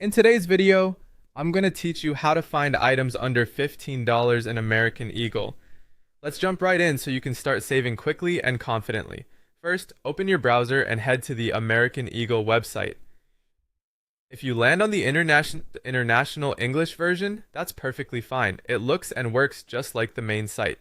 In today's video, I'm going to teach you how to find items under $15 in American Eagle. Let's jump right in so you can start saving quickly and confidently. First, open your browser and head to the American Eagle website. If you land on the international English version, that's perfectly fine. It looks and works just like the main site.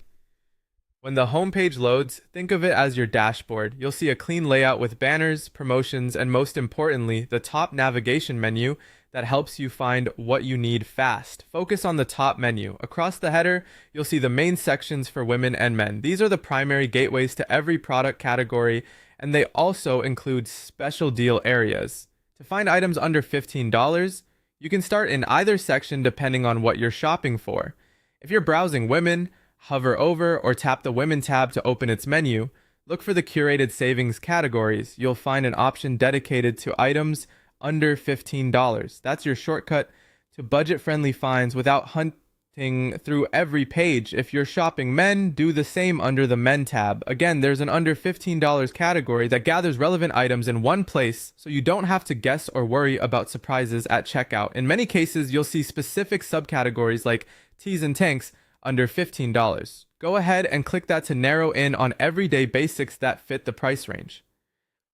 When the homepage loads, think of it as your dashboard. You'll see a clean layout with banners, promotions, and most importantly, the top navigation menu that helps you find what you need fast. Focus on the top menu. Across the header, you'll see the main sections for women and men. These are the primary gateways to every product category, and they also include special deal areas. To find items under $15, you can start in either section depending on what you're shopping for. If you're browsing women, hover over or tap the Women tab to open its menu. Look for the curated savings categories. You'll find an option dedicated to items under $15. That's your shortcut to budget-friendly finds without hunting through every page. If you're shopping men, do the same under the Men tab. Again, there's an under $15 category that gathers relevant items in one place, so you don't have to guess or worry about surprises at checkout. In many cases, you'll see specific subcategories like tees and tanks under $15. Go ahead and click that to narrow in on everyday basics that fit the price range.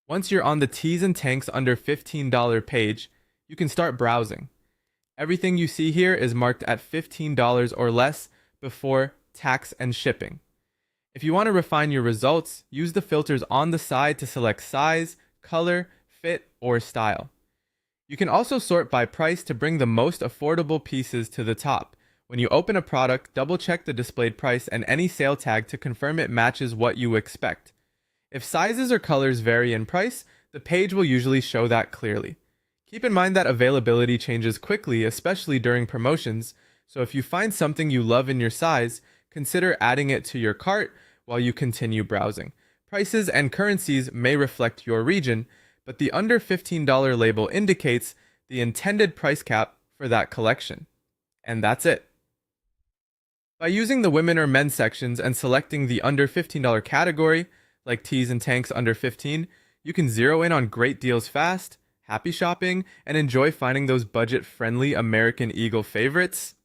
Once you're on the tees and tanks under $15 page, you can start browsing. Everything you see here is marked at $15 or less before tax and shipping. If you want to refine your results, use the filters on the side to select size, color, fit, or style. You can also sort by price to bring the most affordable pieces to the top. When you open a product, double-check the displayed price and any sale tag to confirm it matches what you expect. If sizes or colors vary in price, the page will usually show that clearly. Keep in mind that availability changes quickly, especially during promotions, so if you find something you love in your size, consider adding it to your cart while you continue browsing. Prices and currencies may reflect your region, but the under $15 label indicates the intended price cap for that collection. And that's it. By using the women or men sections and selecting the under $15 category, like tees and tanks under 15, you can zero in on great deals fast, happy shopping, and enjoy finding those budget-friendly American Eagle favorites.